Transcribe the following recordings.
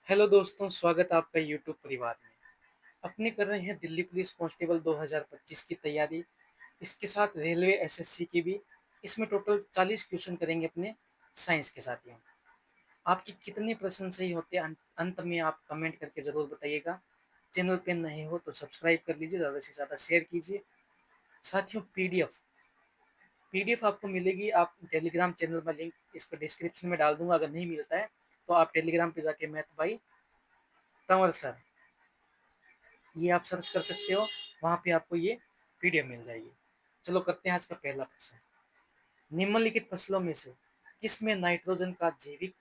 Hello दोस्तों, स्वागत है आपका यूट्यूब परिवार में। अपने कर रहे हैं दिल्ली पुलिस कांस्टेबल 2025 की तैयारी। इसके साथ रेलवे एसएससी की भी। इसमें टोटल 40 क्वेश्चन करेंगे अपने साइंस के साथियों। आपके कितने प्रश्न सही होते हैं अंत में आप कमेंट करके ज़रूर बताइएगा। चैनल पे नए हो तो सब्सक्राइब कर लीजिए, ज़्यादा से ज़्यादा शेयर कीजिए। साथियों, पीडीएफ आपको मिलेगी। आप टेलीग्राम चैनल में लिंक इसको डिस्क्रिप्शन में डाल दूंगा। अगर नहीं मिलता है तो आप टेलीग्राम पे जाके मैथ भाई तंवर सर ये आप सर्च कर सकते हो। वहां पे आपको ये पीडीएफ मिल जाएगी। चलो करते हैं आज का पहला प्रश्न। निम्नलिखित फसलों में से किसमें नाइट्रोजन का जैविक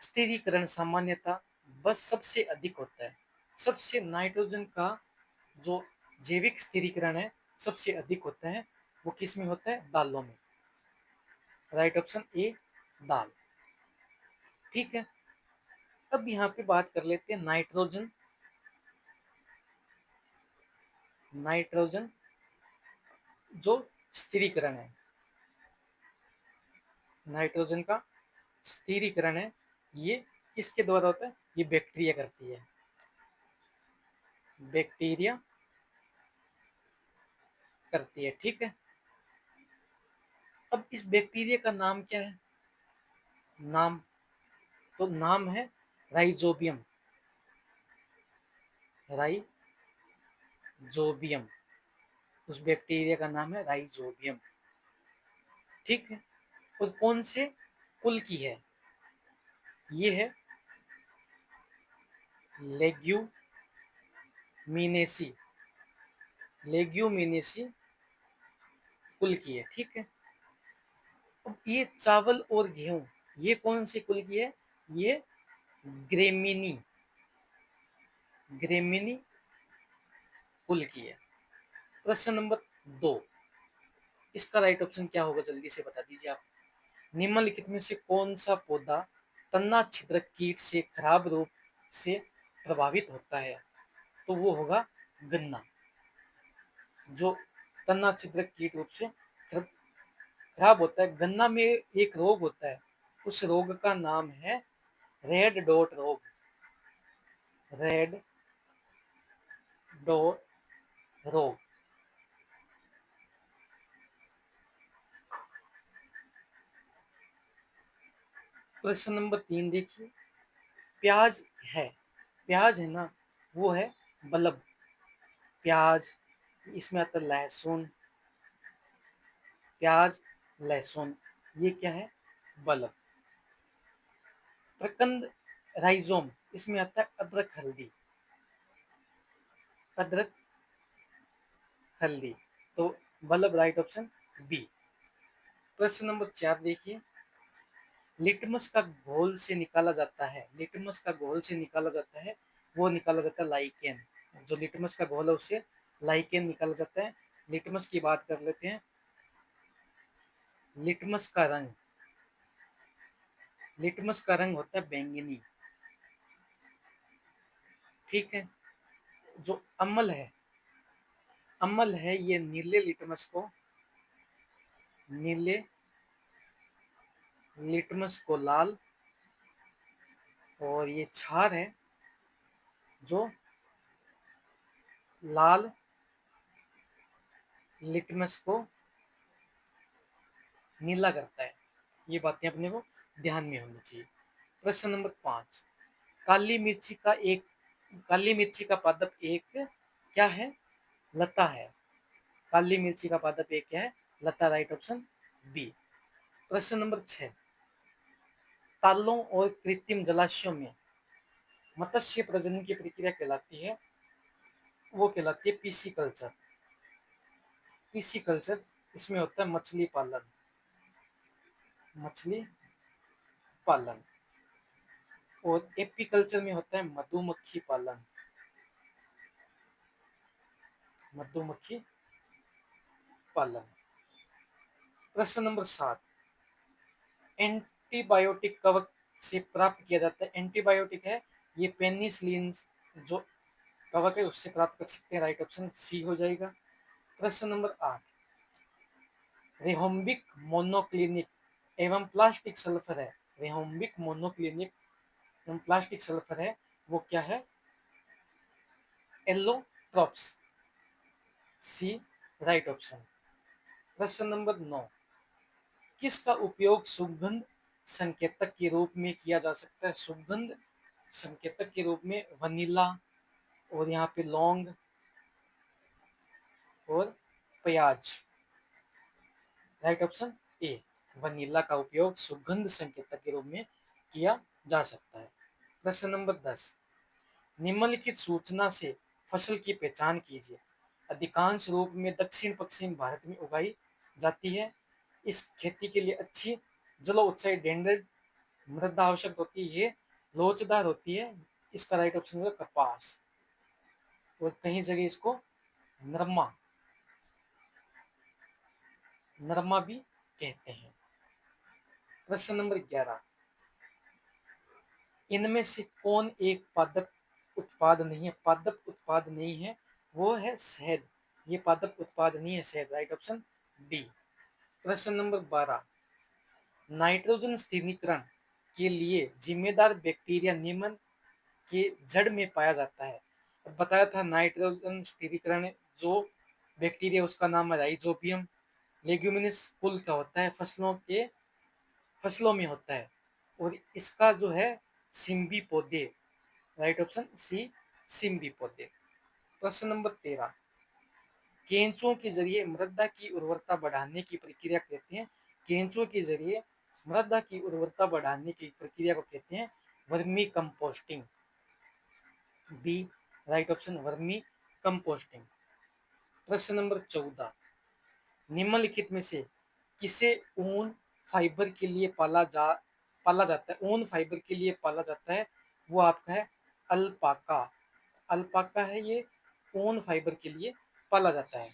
स्थिरीकरण सामान्यतः बस सबसे अधिक होता है? सबसे नाइट्रोजन का जो जैविक स्थिरीकरण है सबसे अधिक होता है, वो किस में होता है? दालों में। राइट ऑप्शन ए, दाल। ठीक है। अब यहाँ पे बात कर लेते हैं नाइट्रोजन। नाइट्रोजन जो स्थिरीकरण है, नाइट्रोजन का स्थिरीकरण है, ये किसके द्वारा होता है? ये बैक्टीरिया करती है। बैक्टीरिया करती है। ठीक है। अब इस बैक्टीरिया का नाम क्या है? नाम तो नाम है राइजोबियम। राइजोबियम। उस बैक्टीरिया का नाम है राइजोबियम। ठीक है। और कौन से कुल की है? ये है लेग्यूमिनेसी। लेग्यूमिनेसी कुल की है। ठीक है। अब ये चावल और गेहूं, ये कौन से कुल की है? ये ग्रेमिनी। ग्रेमिनी कुल की है। प्रश्न नंबर 2, इसका राइट ऑप्शन क्या होगा? जल्दी से बता दीजिए आप। निम्नलिखित में से कौन सा पौधा तना छिद्रक कीट से खराब रूप से प्रभावित होता है? तो वो होगा गन्ना। जो तना छिद्रक कीट रूप से खराब होता है, गन्ना में एक रोग होता है। उस रोग का नाम है रेड डॉट रोग। रेड डॉट रोग। प्रश्न नंबर 3 देखिए। प्याज है, प्याज है ना, वो है बल्ब। प्याज, इसमें आता है लहसुन। प्याज, लहसुन, ये क्या है? बल्ब। प्रकंद, राइजोम, इसमें आता है अदरक हल्दी। अदरक हल्दी, तो बल्ब राइट ऑप्शन बी। प्रश्न नंबर 4 देखिए। लिटमस का घोल से निकाला जाता है, लिटमस का घोल से निकाला जाता है, वो निकाला जाता है लाइकेन। जो लिटमस का घोल है उससे लाइकेन निकाला जाता है। लिटमस की बात कर लेते हैं। लिटमस का रंग, लिटमस का रंग होता है बैंगनी। ठीक है। जो अम्ल है, अम्ल है, ये नीले लिटमस को, नीले लिटमस को लाल, और ये क्षार है जो लाल लिटमस को नीला करता है। ये बातें अपने को ध्यान में होनी चाहिए। प्रश्न नंबर 5। काली मिर्ची का एक, काली मिर्ची का पादप एक क्या है? लता है। काली मिर्ची का पादप एक क्या है? लता। Right option B. प्रश्न नंबर 6। तालों और कृत्रिम जलाशयों में मत्स्य प्रजनन की प्रक्रिया कहलाती है, वो कहलाती है पीसी कल्चर। पीसी कल्चर, इसमें होता है मछली पालन। मछली पालन। और एपीकल्चर में होता है मधुमक्खी पालन। मधुमक्खी पालन। प्रश्न नंबर 7। एंटीबायोटिक कवक से प्राप्त किया जाता है। एंटीबायोटिक है ये पेनिसिलिन, जो कवक है उससे प्राप्त कर सकते हैं। राइट ऑप्शन सी हो जाएगा। प्रश्न नंबर 8। रेहोम्बिक मोनोक्लिनिक एवं प्लास्टिक सल्फर है। रेहोम्बिक मोनोक्लिनिक प्लास्टिक सल्फर है वो क्या है? एलोट्रॉप्स। सी राइट ऑप्शन। प्रश्न नंबर 9, किसका उपयोग सुगंध संकेतक के रूप में किया जा सकता है? सुगंध संकेतक के रूप में वनीला, और यहाँ पे लौंग और प्याज। राइट ऑप्शन ए, वनीला का उपयोग सुगंध संकेतक के रूप में किया जा सकता है। प्रश्न नंबर 10, निम्नलिखित सूचना से फसल की पहचान कीजिए। अधिकांश रूप में दक्षिण पश्चिम भारत में उगाई जाती है। इस खेती के लिए अच्छी जलोत्साही डेंड्रेट मृदा आवश्यक होती है, ये लोचदार होती है। इसका राइट ऑप्शन होगा कपास, और कहीं जगह इसको नरमा नरमा भी कहते हैं। प्रश्न नंबर 11, इनमें से कौन एक पादप उत्पाद नहीं है? वो है शहद। ये पादप उत्पाद नहीं है शहद। Right option B. प्रश्न नंबर 12, नाइट्रोजन स्थिरीकरण के लिए जिम्मेदार बैक्टीरिया निम्न के जड़ में पाया जाता है। अब बताया था नाइट्रोजन स्थिरीकरण जो बैक्टीरिया उसका नाम है राइजोबियम। लेग्यूमिनस कुल का होता है, फसलों में होता है, और इसका जो है सिम्बी पौधे। राइट ऑप्शन सी, सिम्बी पौधे। प्रश्न नंबर 13, केंचुओं के जरिए मृदा की उर्वरता बढ़ाने की प्रक्रिया कहते हैं। केंचुओं के जरिए मृदा की उर्वरता बढ़ाने की प्रक्रिया को कहते हैं vermicomposting. B right option, vermicomposting. प्रश्न नंबर 14, निम्नलिखित में से किसे ऊन फाइबर के लिए पाला जाता है? ऊन फाइबर के लिए पाला जाता है, वो आपका है अल्पाका। अल्पाका है ये, ऊन फाइबर के लिए पाला जाता है।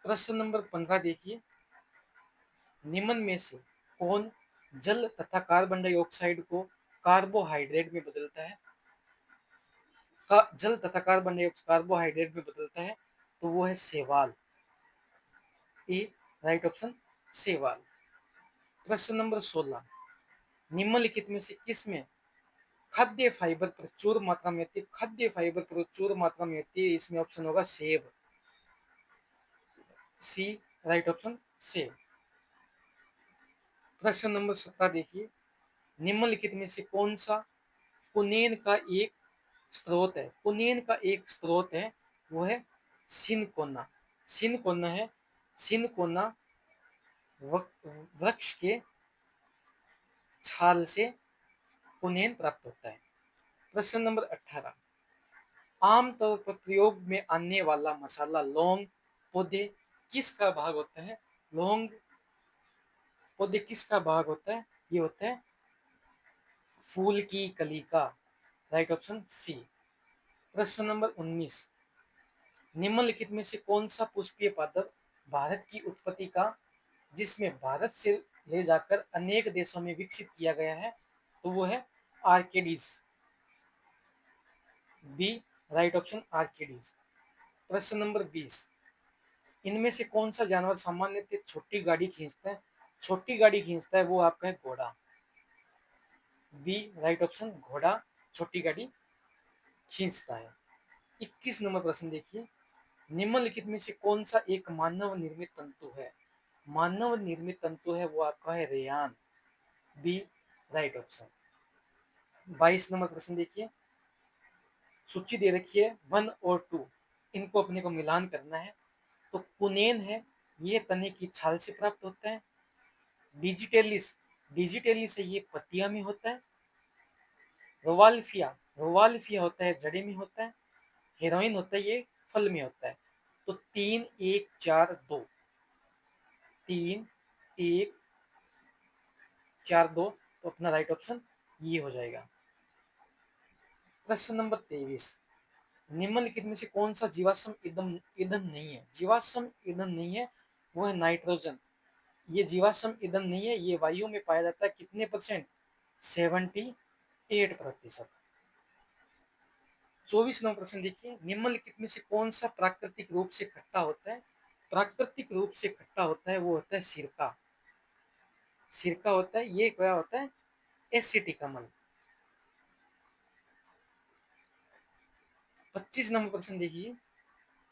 प्रश्न नंबर 15 देखिए, निम्न में से कौन जल तथा कार्बन डाइऑक्साइड को कार्बोहाइड्रेट में बदलता है? जल तथा कार्बन डाइऑक्साइड कार्बोहाइड्रेट में बदलता है, तो वो है शैवाल। ए राइट ऑप्शन, शैवाल। प्रश्न नंबर 16, निम्नलिखित में से किसमें खाद्य फाइबर प्रचुर मात्रा में होती है? खाद्य फाइबर प्रचुर मात्रा में होती है, इसमें ऑप्शन होगा सेब। सी राइट ऑप्शन, सेब। प्रश्न नंबर 17 देखिए, निम्नलिखित में से कौन सा कुनेन का एक स्रोत है? कुनेन का एक स्रोत है, वो है सिनकोना। सिनकोना है, सिनकोना वृक्ष के छाल से कुनेन प्राप्त होता है। प्रश्न नंबर 18, आमतौर पर प्रयोग में आने वाला मसाला लौंग पौधे किसका भाग होता है? लौंग पौधे किसका भाग होता है? ये होता है फूल की कली का। Right option C. प्रश्न नंबर 19, निम्नलिखित में से कौन सा पुष्पीय पादप भारत की उत्पत्ति का जिसमें भारत से ले जाकर अनेक देशों में विकसित किया गया है, तो वो है आर्केडीज। बी राइट ऑप्शन, आर्केडीज। प्रश्न नंबर 20, इनमें से कौन सा जानवर सामान्यतः छोटी गाड़ी खींचता है? छोटी गाड़ी खींचता है, वो आपका है घोड़ा। बी राइट ऑप्शन, घोड़ा छोटी गाड़ी खींचता है। 21 नंबर प्रश्न देखिए, निम्नलिखित में से कौन सा एक मानव निर्मित तंतु है? मानव निर्मित तंतु है, वो आपका है rayon. B right option. 22 number प्रश्न देखिए, सूची दे रखी है 1 और 2, इनको अपने को मिलान करना है। तो कुनेन है, ये तने की छाल से प्राप्त होता है। डिजिटेलिस, डिजिटेलिस है, ये पत्तियां में होता है। रोवाल्फिया, रोवाल्फिया होता है जड़े में होता है। हेरोइन होता है, ये फल में होता है। तो 3 1 4 2, 3 1 4 2, तो अपना राइट ऑप्शन ये हो जाएगा। प्रश्न नंबर 23, निम्नलिखित में से कौन सा जीवाश्म ईंधन ईंधन नहीं है? जीवाश्म ईंधन नहीं है, वो है नाइट्रोजन। ये जीवाश्म ईंधन नहीं है, ये वायु में पाया जाता है। कितने परसेंट? 78%। 24 नंबर प्रश्न देखिए, निम्नलिखित में से कौन सा प्राकृतिक रूप से खट्टा होता है? प्राकृतिक रूप से खट्टा होता है, वो होता है सिरका। सिरका होता है, ये क्या होता है? एसिटिक अम्ल। 25 नंबर प्रश्न देखिए,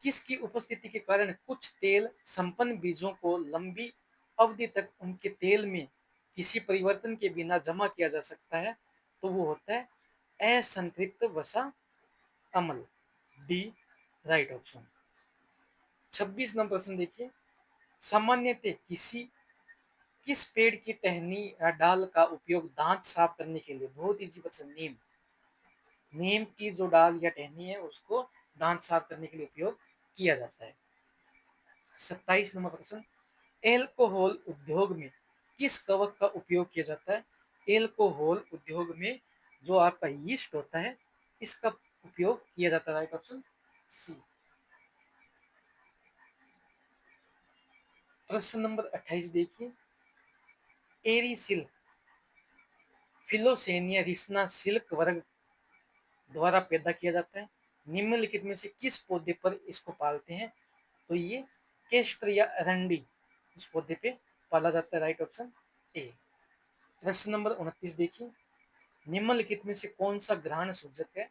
किसकी उपस्थिति के कारण कुछ तेल संपन्न बीजों को लंबी अवधि तक उनके तेल में किसी परिवर्तन के बिना जमा किया जा सकता है? तो वो होता है असंतृप्त वसा अम्ल, डी राइट ऑप्शन। 26 नंबर प्रश्न देखिए, सामान्यतः किस पेड़ की टहनी या डाल का उपयोग दांत साफ करने के लिए, बहुत इजी क्वेश्चन, नीम की जो डाल या टहनी है उसको दांत साफ करने के लिए उपयोग किया जाता है। 27 नंबर प्रश्न, एल्कोहल उद्योग में किस कवक का उपयोग किया जाता है? एल्कोहल उद्योग में जो आपका यीस्ट होता है इसका उपयोग किया जाता है, राइट ऑप्शन सी। प्रश्न नंबर 28 देखिए, एरी सिल्क फिलोसेनिया रिसना सिल्क वर्ग द्वारा पैदा किया जाता है। निम्नलिखित में से किस पौधे पर इसको पालते हैं? तो ये केस्टर या अरंडी इस पौधे पे पाला जाता है, राइट ऑप्शन ए। प्रश्न नंबर 29 देखिए, निम्नलिखित में से कौन सा घ्राण सूचक है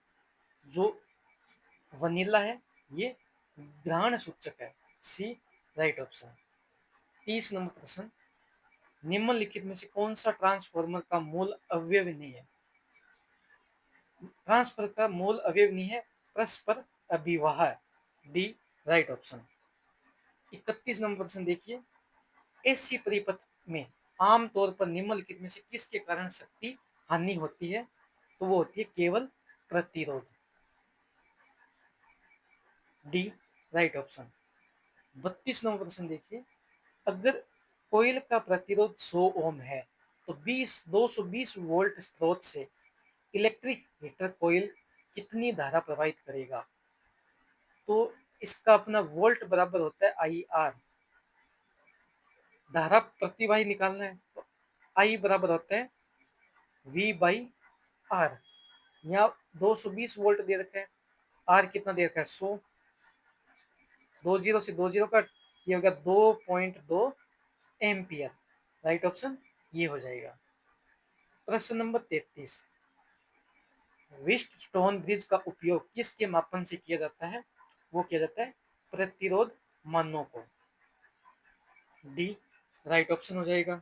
जो वनीला है? ये घ्राण सूचक है, सी राइट ऑप्शन। 30 नंबर प्रश्न, निम्नलिखित में से कौन सा ट्रांसफॉर्मर का मूल अवयव नहीं है? ट्रांसफर का मूल अवयव नहीं है, परस्पर अभिवाह, डी राइट ऑप्शन। 31 नंबर प्रश्न देखिए, एसी परिपथ में आमतौर पर निम्नलिखित में से किसके कारण शक्ति हानि होती है? तो वो होती है केवल प्रतिरोध, डी राइट ऑप्शन। 32 नंबर प्रश्न देखिए, अगर कोयल का प्रतिरोध 100 ओम है तो 220 वोल्ट स्रोत से इलेक्ट्रिक हीटर कोयल कितनी धारा प्रवाहित करेगा? तो इसका अपना वोल्ट बराबर होता है आई आर, धारा प्रतिवाही निकालना है तो आई बराबर होता है वी बाई आर। यहाँ 220 वोल्ट दे रखा है, आर कितना दे रखा है 100, 20 से 20 कट, ये होगा 2.2 एम्पियर, राइट ऑप्शन ये हो जाएगा। प्रश्न नंबर 33, व्हीटस्टोन ब्रिज का उपयोग किसके मापन से किया जाता है? वो किया जाता है प्रतिरोध मानों को, डी राइट ऑप्शन हो जाएगा।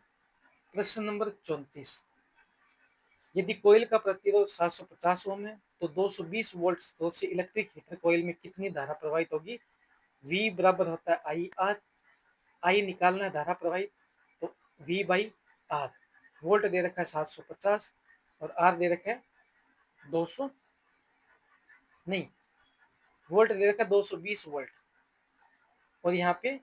प्रश्न नंबर 34, यदि कोयल का प्रतिरोध 750 ओम है तो 220 वोल्ट स्रोत से इलेक्ट्रिक हीटर कोयल में कितनी धारा प्रवाहित होगी? V बराबर होता है आई आर, आई निकालना है धारा प्रवाहित तो V बाई आर। वोल्ट दे रखा है 750 और आर दे रखा है 200, नहीं, वोल्ट दे रखा है 220 वोल्ट और यहाँ पे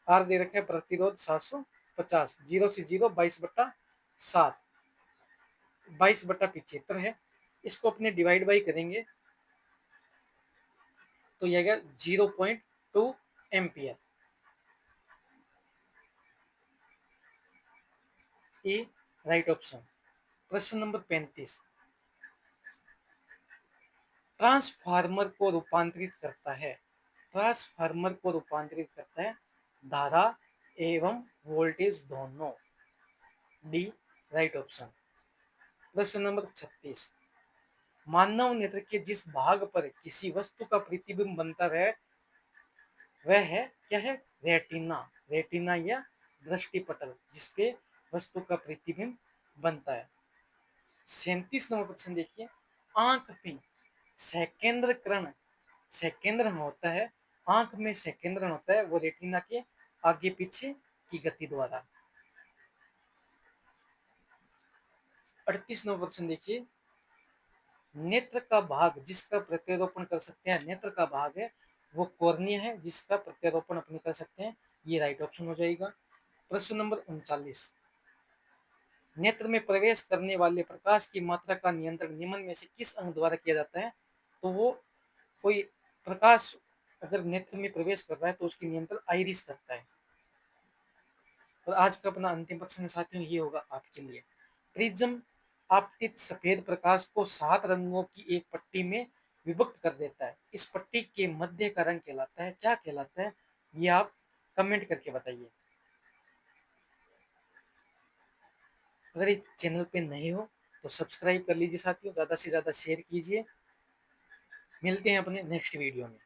आर दे रखा है प्रतिरोध 750, 0 से 0 22/7, 22/75 है। इसको अपने डिवाइड बाई करेंगे तो यह गया 0.2 एम्पियर, ए राइट ऑप्शन। प्रश्न नंबर 35, ट्रांसफार्मर को रूपांतरित करता है, ट्रांसफार्मर को रूपांतरित करता है धारा एवं वोल्टेज दोनों, डी राइट ऑप्शन। प्रश्न नंबर 36, मानव नेत्र के जिस भाग पर किसी वस्तु का प्रतिबिंब बनता है वह है क्या है? रेटिना, रेटिना या दृष्टिपटल जिसपे वस्तु का प्रतिबिंब बनता है। 37 नंबर प्रश्न देखिए, आंख में सेकेंद्रकरण, सेकेंद्र होता है, आंख में सेकेंद्रन होता है वो रेटिना के आगे पीछे की गति द्वारा। 38 नंबर प्रश्न देखिए, नेत्र का भाग जिसका प्रत्यारोपण कर सकते हैं, नेत्र का भाग है वो कॉर्निया है जिसका प्रत्यारोपण अपने कर सकते हैं, ये राइट ऑप्शन हो जाएगा। प्रश्न नंबर 39, नेत्र में प्रवेश करने वाले प्रकाश की मात्रा का नियंत्रण निम्न में से किस अंग द्वारा किया जाता है? तो वो कोई प्रकाश अगर नेत्र में प्रवेश कर रहा है तो उसकी नियंत्रण आइरिस करता है। और आज का अपना अंतिम प्रश्न साथियों ये होगा आपके लिए, प्रिज्म आपतित सफेद प्रकाश को 7 रंगों की एक पट्टी में विभक्त कर देता है, इस पट्टी के मध्य का रंग कहलाता है, क्या कहलाता है? ये आप कमेंट करके बताइए। अगर इस चैनल पे नए हो तो सब्सक्राइब कर लीजिए साथियों, ज़्यादा से ज़्यादा शेयर कीजिए। मिलते हैं अपने नेक्स्ट वीडियो में।